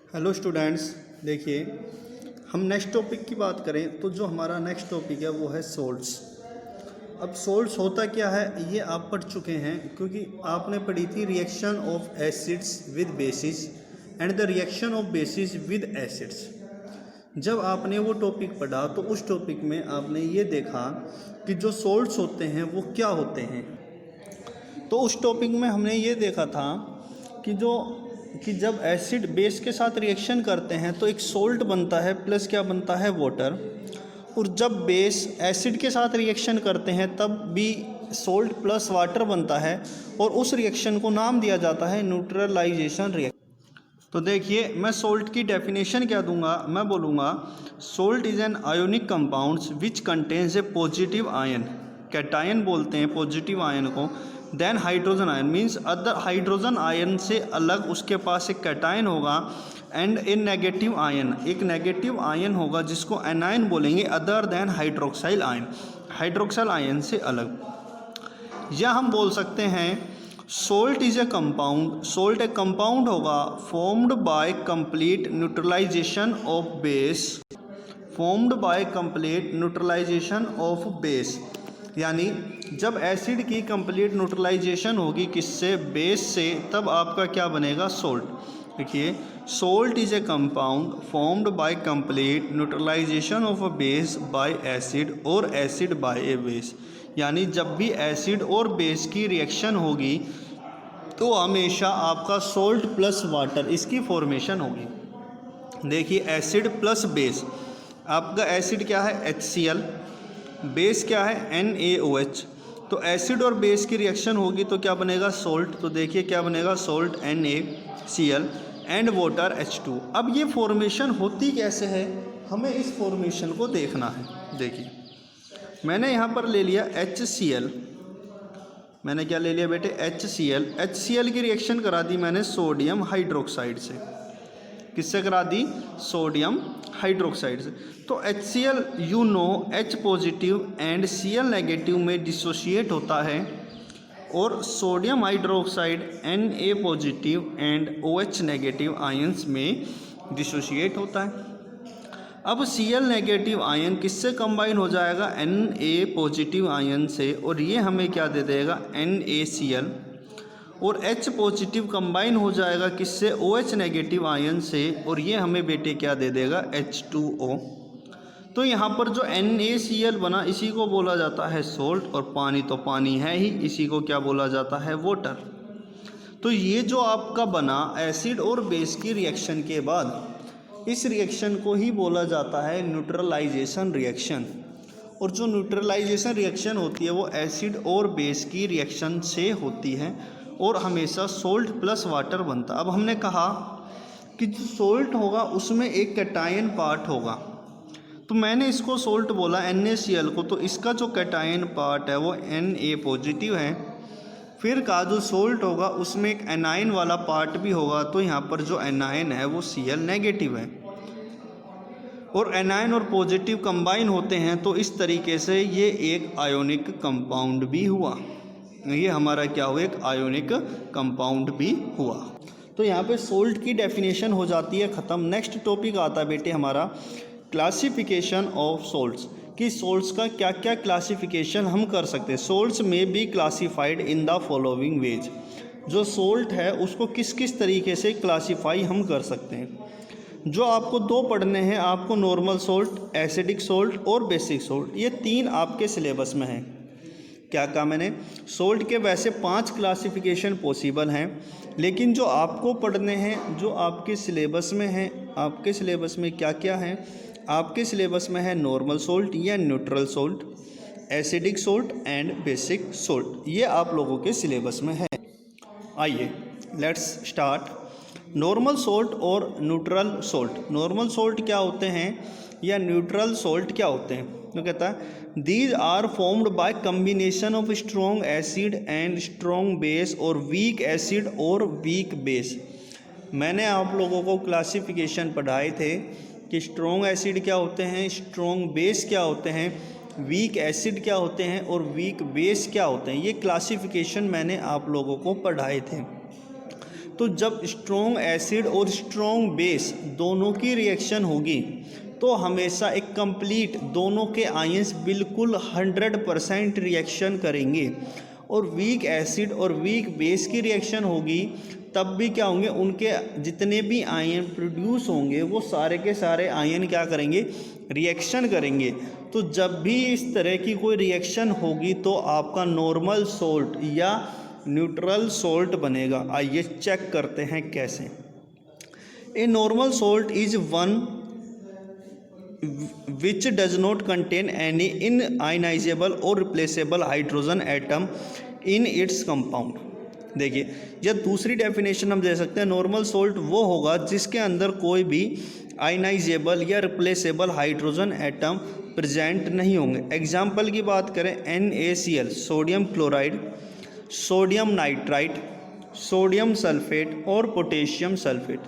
Hello students, देखिए हम next topic की बात करें तो जो हमारा नेक्स्ट टॉपिक है वो है सोल्ट्स। अब सोल्ट्स होता क्या है ये आप पढ़ चुके हैं, क्योंकि आपने पढ़ी थी reaction of acids with basis and the reaction of basis with acids. जब आपने वो टॉपिक पढ़ा तो उस टॉपिक में आपने ये देखा कि जो सोल्ट्स होते हैं वो क्या होते हैं। तो उस टॉपिक में हमने ये देखा था कि जब एसिड बेस के साथ रिएक्शन करते हैं तो एक सोल्ट बनता है प्लस क्या बनता है, वाटर। और जब बेस एसिड के साथ रिएक्शन करते हैं तब भी सोल्ट प्लस वाटर बनता है और उस रिएक्शन को नाम दिया जाता है न्यूट्रलाइजेशन रिएक्शन। तो देखिए मैं सोल्ट की डेफिनेशन क्या दूंगा, मैं बोलूँगा salt is an ionic compounds which contains a positive ion. Cation बोलते हैं पॉजिटिव आयन को। Then hydrogen ion means other hydrogen ion से अलग उसके पास एक कैटायन होगा एंड ए नेगेटिव आयन, एक नेगेटिव आयन होगा जिसको एनायन बोलेंगे other than hydroxyl ion, hydroxyl ion से अलग। या हम बोल सकते हैं salt is a compound, salt एक कंपाउंड होगा formed by complete neutralisation of base, formed by complete neutralisation of base. यानी जब एसिड की कंप्लीट न्यूट्रलाइजेशन होगी किससे, बेस से, तब आपका क्या बनेगा, सोल्ट। देखिए salt is a compound formed by complete neutralisation of a base by acid और एसिड बाय ए बेस। यानी जब भी एसिड और बेस की रिएक्शन होगी तो हमेशा आपका सोल्ट प्लस वाटर इसकी फॉर्मेशन होगी। देखिए एसिड प्लस बेस, आपका एसिड क्या है HCl, बेस क्या है NaOH। तो एसिड और बेस की रिएक्शन होगी तो क्या बनेगा, सोल्ट। तो देखिए क्या बनेगा, salt NaCl and water H2। अब ये फॉर्मेशन होती कैसे है, हमें इस फॉर्मेशन को देखना है। देखिए मैंने यहाँ पर ले लिया HCl, मैंने क्या ले लिया बेटे, HCl की रिएक्शन करा दी मैंने सोडियम हाइड्रोक्साइड से। किससे करा दी, सोडियम हाइड्रोक्साइड से। तो HCl you know H positive and Cl negative में डिसोशिएट होता है और sodium hydroxide Na positive and OH negative ions में डिसोशिएट होता है। अब Cl नेगेटिव आयन किससे कंबाइन हो जाएगा, Na पॉजिटिव आयन से, और ये हमें क्या दे देगा, NaCl। और H पॉजिटिव कंबाइन हो जाएगा किससे, OH नेगेटिव आयन से, और ये हमें बेटे क्या दे देगा, H2O। तो यहाँ पर जो NaCl बना इसी को बोला जाता है सोल्ट, और पानी तो पानी है ही, इसी को क्या बोला जाता है, वाटर। तो ये जो आपका बना एसिड और बेस की रिएक्शन के बाद, इस रिएक्शन को ही बोला जाता है न्यूट्रलाइजेशन रिएक्शन। और जो न्यूट्रलाइजेशन रिएक्शन होती है वो एसिड और बेस की रिएक्शन से होती है और हमेशा सोल्ट प्लस वाटर बनता। अब हमने कहा कि जो सोल्ट होगा उसमें एक कैटायन पार्ट होगा, तो मैंने इसको सोल्ट बोला NaCl को, तो इसका जो कैटायन पार्ट है वो Na पॉजिटिव है। फिर का जो सोल्ट होगा उसमें एक एनायन वाला पार्ट भी होगा, तो यहाँ पर जो एनायन है वो Cl नेगेटिव है, और एनायन और पॉजिटिव कंबाइन होते हैं तो इस तरीके से ये एक आयोनिक कंपाउंड भी हुआ। ये हमारा क्या हुआ, एक आयोनिक कंपाउंड भी हुआ। तो यहाँ पे सोल्ट की डेफिनेशन हो जाती है ख़त्म। नेक्स्ट टॉपिक आता है बेटे हमारा क्लासिफिकेशन ऑफ सोल्ट्स, कि सोल्ट्स का क्या क्या क्लासिफिकेशन हम कर सकते हैं। सोल्ट्स में be classified in the following veg, जो सोल्ट है उसको किस किस तरीके से क्लासीफाई हम कर सकते हैं। जो आपको दो पढ़ने हैं, आपको नॉर्मल सोल्ट, एसिडिक सोल्ट और बेसिक सोल्ट, ये तीन आपके सिलेबस में हैं। क्या कहा मैंने, सोल्ट के वैसे 5 क्लासिफिकेशन पॉसिबल हैं, लेकिन जो आपको पढ़ने हैं, जो आपके सिलेबस में हैं, आपके सिलेबस में क्या क्या हैं, आपके सिलेबस में है नॉर्मल सोल्ट या neutral salt, acidic salt and basic salt, ये आप लोगों के सिलेबस में है। आइए लेट्स स्टार्ट। नॉर्मल सोल्ट और न्यूट्रल सोल्ट। नॉर्मल सोल्ट क्या होते हैं या न्यूट्रल सोल्ट क्या होते हैं, तो कहता है these are formed by combination of strong acid and strong base और वीक एसिड और वीक बेस। मैंने आप लोगों को क्लासिफिकेशन पढ़ाए थे कि स्ट्रॉन्ग एसिड क्या होते हैं, स्ट्रॉन्ग बेस क्या होते हैं, वीक एसिड क्या होते हैं और वीक बेस क्या होते हैं। ये क्लासिफिकेशन मैंने आप लोगों को पढ़ाए थे। तो जब स्ट्रॉन्ग एसिड और स्ट्रॉन्ग बेस दोनों की रिएक्शन होगी तो हमेशा एक कंप्लीट दोनों के आयंस बिल्कुल 100% रिएक्शन करेंगे। और वीक एसिड और वीक बेस की रिएक्शन होगी तब भी क्या होंगे, उनके जितने भी आयन प्रोड्यूस होंगे वो सारे के सारे आयन क्या करेंगे, रिएक्शन करेंगे। तो जब भी इस तरह की कोई रिएक्शन होगी तो आपका नॉर्मल सोल्ट या न्यूट्रल सोल्ट बनेगा। आइए चेक करते हैं कैसे। A normal salt is one which does not contain any inionizable or replaceable hydrogen atom in its compound। देखिए, या दूसरी डेफिनेशन हम दे सकते हैं, नॉर्मल सोल्ट वो होगा जिसके अंदर कोई भी आयनाइजेबल या रिप्लेसेबल हाइड्रोजन एटम प्रेजेंट नहीं होंगे। एग्जाम्पल की बात करें, NaCl sodium chloride, sodium nitrite, sodium sulphate और पोटेशियम सल्फेट,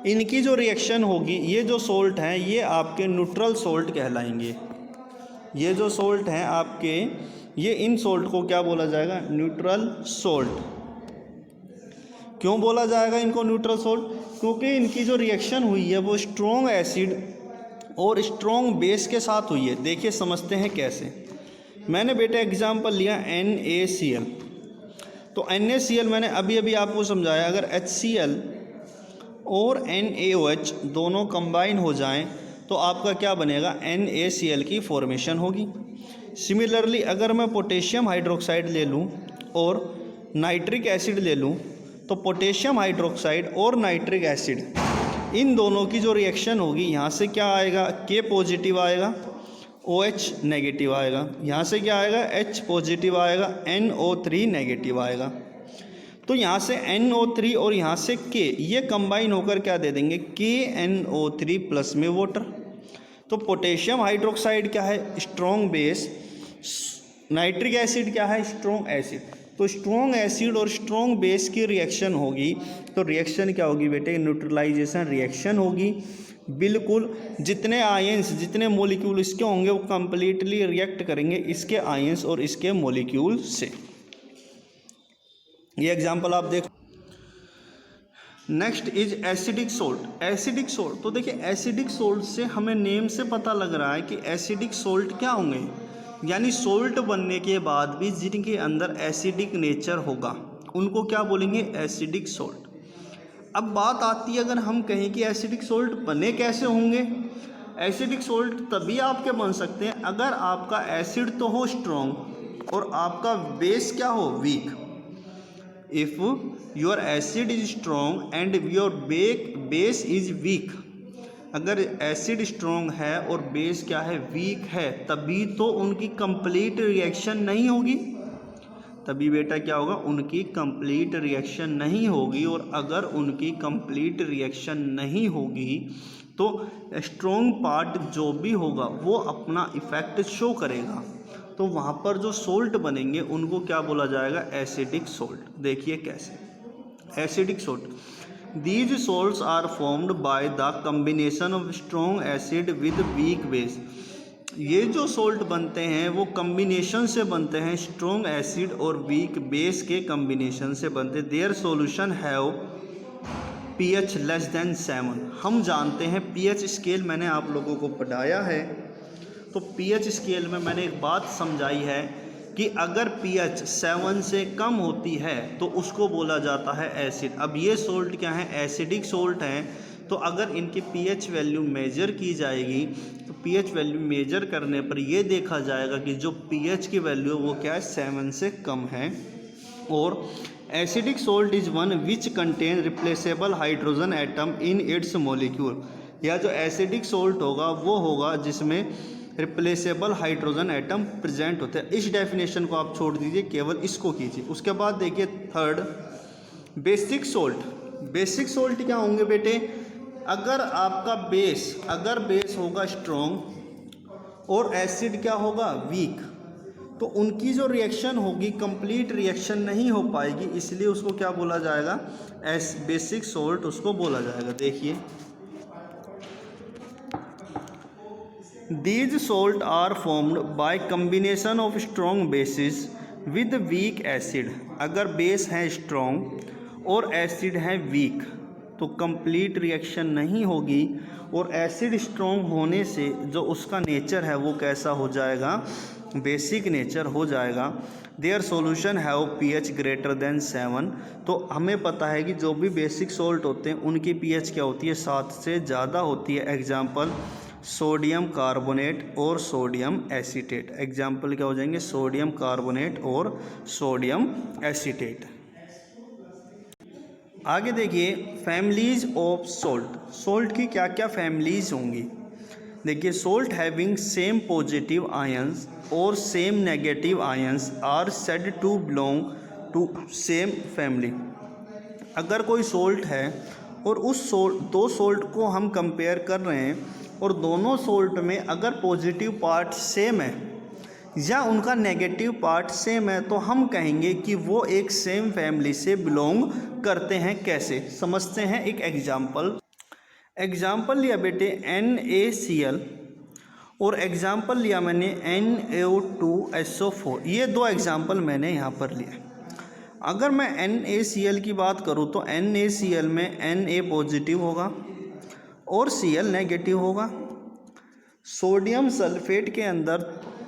इनकी जो रिएक्शन होगी, ये जो सोल्ट हैं ये आपके न्यूट्रल सोल्ट कहलाएंगे। ये जो सोल्ट हैं आपके, ये इन सोल्ट को क्या बोला जाएगा, न्यूट्रल सोल्ट। क्यों बोला जाएगा इनको न्यूट्रल सोल्ट? क्योंकि इनकी जो रिएक्शन हुई है वो स्ट्रॉन्ग एसिड और स्ट्रॉन्ग बेस के साथ हुई है। देखिए समझते हैं कैसे। मैंने बेटा एग्जाम्पल लिया NaCl, तो NaCl मैंने अभी अभी आपको समझाया, अगर HCl और NaOH दोनों कंबाइन हो जाएं तो आपका क्या बनेगा, NaCl की फॉर्मेशन होगी। सिमिलरली अगर मैं पोटेशियम हाइड्रोक्साइड ले लूं और नाइट्रिक एसिड ले लूं तो पोटेशियम हाइड्रोक्साइड और नाइट्रिक एसिड इन दोनों की जो रिएक्शन होगी, यहाँ से क्या आएगा, K पॉजिटिव आएगा, OH नेगेटिव आएगा, यहाँ से क्या आएगा, H पॉजिटिव आएगा, NO3 नेगेटिव आएगा। तो यहाँ से NO3 और यहाँ से K ये कंबाइन होकर क्या दे देंगे, KNO3 प्लस में वाटर। तो पोटेशियम हाइड्रोक्साइड क्या है, स्ट्रॉन्ग बेस, नाइट्रिक एसिड क्या है, स्ट्रॉन्ग एसिड। तो स्ट्रॉन्ग एसिड और स्ट्रॉन्ग बेस की रिएक्शन होगी तो रिएक्शन क्या होगी बेटे, न्यूट्रलाइजेशन रिएक्शन होगी। बिल्कुल जितने आयंस, जितने मॉलिक्यूल इसके होंगे वो कंप्लीटली रिएक्ट करेंगे इसके आयंस और इसके मॉलिक्यूल से। ये एग्जाम्पल आप देख। Next is acidic salt. Acidic salt, तो देखिए एसिडिक सोल्ट से हमें नेम से पता लग रहा है कि एसिडिक सोल्ट क्या होंगे, यानी सोल्ट बनने के बाद भी जिनके अंदर एसिडिक नेचर होगा उनको क्या बोलेंगे, एसिडिक सोल्ट। अब बात आती है, अगर हम कहें कि एसिडिक सोल्ट बने कैसे होंगे। एसिडिक सोल्ट तभी आपके बन सकते हैं अगर आपका एसिड तो हो स्ट्रॉन्ग और आपका बेस क्या हो, week. If your acid is strong and your base is weak, अगर एसिड स्ट्रॉन्ग है और बेस क्या है, वीक है, तभी तो उनकी कंप्लीट रिएक्शन नहीं होगी। तभी बेटा क्या होगा, उनकी कंप्लीट रिएक्शन नहीं होगी। और अगर उनकी कंप्लीट रिएक्शन नहीं होगी तो स्ट्रॉन्ग पार्ट जो भी होगा वो अपना इफेक्ट शो करेगा। तो वहाँ पर जो सोल्ट बनेंगे उनको क्या बोला जाएगा, एसिडिक सोल्ट। देखिए कैसे। Acidic salt, these salts are formed by the combination of strong acid with weak base. ये जो सोल्ट बनते हैं वो कम्बिनेशन से बनते हैं, स्ट्रॉन्ग एसिड और वीक बेस के कम्बिनेशन से बनते। Their solution have pH less than 7। हम जानते हैं pH स्केल, मैंने आप लोगों को पढ़ाया है। तो pH स्केल में मैंने एक बात समझाई है कि अगर pH 7 से कम होती है तो उसको बोला जाता है एसिड। अब ये सोल्ट क्या है, एसिडिक सोल्ट हैं। तो अगर इनकी pH वैल्यू मेजर की जाएगी तो pH वैल्यू मेजर करने पर ये देखा जाएगा कि जो pH की वैल्यू वो क्या है, 7 से कम है। और acidic salt is one which contain replaceable hydrogen atom in its molecule. या जो एसिडिक सोल्ट होगा वो होगा जिसमें रिप्लेसेबल हाइड्रोजन एटम प्रेजेंट होते हैं। इस डेफिनेशन को आप छोड़ दीजिए, केवल इसको कीजिए। उसके बाद देखिए third, basic salt. Basic salt क्या होंगे बेटे, अगर आपका बेस होगा स्ट्रॉन्ग और एसिड क्या होगा, वीक, तो उनकी जो रिएक्शन होगी कंप्लीट रिएक्शन नहीं हो पाएगी, इसलिए उसको क्या बोला जाएगा, बेसिक सोल्ट उसको बोला जाएगा। देखिए, These salt are formed by combination of strong bases with weak acid। अगर बेस है स्ट्रॉन्ग और एसिड है वीक, तो कंप्लीट रिएक्शन नहीं होगी। और एसिड स्ट्रॉन्ग होने से जो उसका नेचर है वो कैसा हो जाएगा, बेसिक नेचर हो जाएगा। Their solution have pH greater than 7। तो हमें पता है कि जो भी बेसिक सोल्ट होते हैं उनकी पीएच क्या होती है, 7 से ज़्यादा होती है। एग्जाम्पल सोडियम कार्बोनेट और सोडियम एसीटेट। एग्जाम्पल क्या हो जाएंगे, सोडियम कार्बोनेट और सोडियम एसीटेट। आगे देखिए फैमिलीज ऑफ सोल्ट। सोल्ट की क्या क्या फैमिलीज होंगी। देखिए salt having same positive ions और same negative ions are said to belong to same family. अगर कोई सोल्ट है और उस दो सोल्ट को हम कंपेयर कर रहे हैं और दोनों सोल्ट में अगर पॉजिटिव पार्ट सेम है या उनका नेगेटिव पार्ट सेम है तो हम कहेंगे कि वो एक सेम फैमिली से बिलोंग करते हैं। कैसे समझते हैं, एक एग्जाम्पल लिया बेटे NaCl और एग्जाम्पल लिया मैंने NaO2SO4। ये दो एग्जाम्पल मैंने यहाँ पर लिए। अगर मैं NaCl की बात करूँ तो NaCl में Na पॉजिटिव होगा और Cl नेगेटिव होगा। सोडियम सल्फेट के अंदर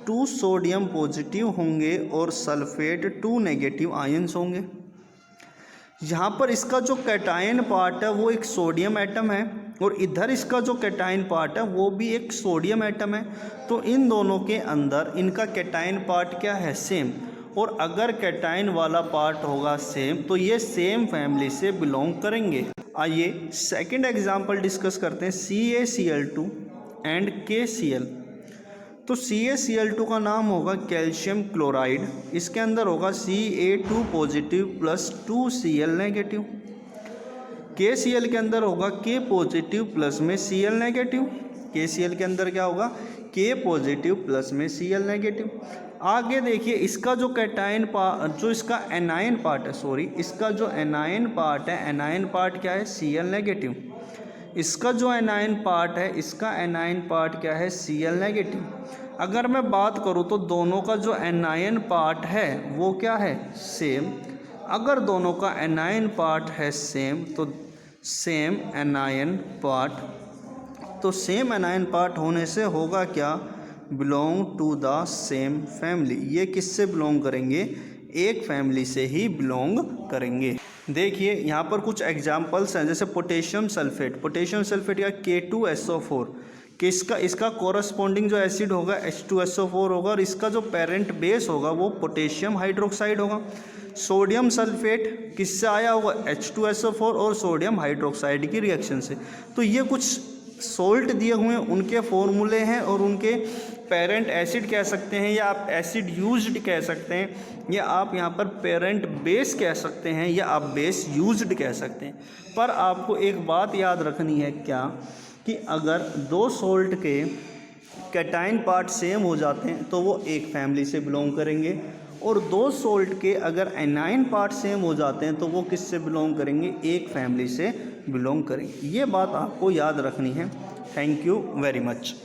2 सोडियम पॉजिटिव होंगे और सल्फेट 2 नेगेटिव आयंस होंगे। यहाँ पर इसका जो कैटायन पार्ट है वो एक सोडियम एटम है और इधर इसका जो कैटायन पार्ट है वो भी एक सोडियम एटम है। तो इन दोनों के अंदर इनका कैटायन पार्ट क्या है, सेम। और अगर कैटायन वाला पार्ट होगा सेम तो ये सेम फैमिली से बिलोंग करेंगे। आइए सेकंड एग्जांपल डिस्कस करते हैं, CaCl2 एंड KCl। तो CaCl2 का नाम होगा कैल्शियम क्लोराइड। इसके अंदर होगा Ca2 positive plus 2Cl negative. KCl के अंदर होगा K पॉजिटिव प्लस में Cl नेगेटिव। KCl के अंदर क्या होगा, K पॉजिटिव प्लस में Cl नेगेटिव। आगे देखिए इसका जो कैटायन पार्ट, जो इसका एनायन पार्ट है, इसका जो एनायन पार्ट है, एनायन पार्ट क्या है, Cl नेगेटिव। इसका जो एनायन पार्ट है, इसका एनायन पार्ट क्या है, Cl नेगेटिव। अगर मैं बात करूँ तो दोनों का जो एनायन पार्ट है वो क्या है, सेम। अगर दोनों का एनायन पार्ट है सेम तो सेम एनायन पार्ट, तो सेम एनायन पार्ट होने से होगा क्या, belong to the same family. ये किससे बिलोंग करेंगे, एक फैमिली से ही बिलोंग करेंगे। देखिए यहाँ पर कुछ एग्जांपल्स हैं, जैसे पोटेशियम सल्फेट या K2SO4 कि इसका कोरस्पॉन्डिंग जो एसिड होगा H2SO4 होगा और इसका जो पेरेंट बेस होगा वो पोटेशियम हाइड्रोक्साइड होगा। सोडियम सल्फेट किससे आया होगा, H2SO4 और सोडियम हाइड्रोक्साइड की रिएक्शन से। तो ये कुछ सोल्ट दिए हुए हैं, उनके फॉर्मूले हैं और उनके पेरेंट एसिड कह सकते हैं या आप एसिड यूज्ड कह सकते हैं या आप यहाँ पर पेरेंट बेस कह सकते हैं या आप बेस यूज्ड कह सकते हैं। पर आपको एक बात याद रखनी है क्या, कि अगर दो सोल्ट के कैटायन पार्ट सेम हो जाते हैं तो वो एक फैमिली से बिलोंग करेंगे और दो सोल्ट के अगर एनायन पार्ट सेम हो जाते हैं तो वो किससे बिलोंग करेंगे, एक फैमिली से बिलोंग करेंगे। ये बात आपको याद रखनी है। Thank you very much.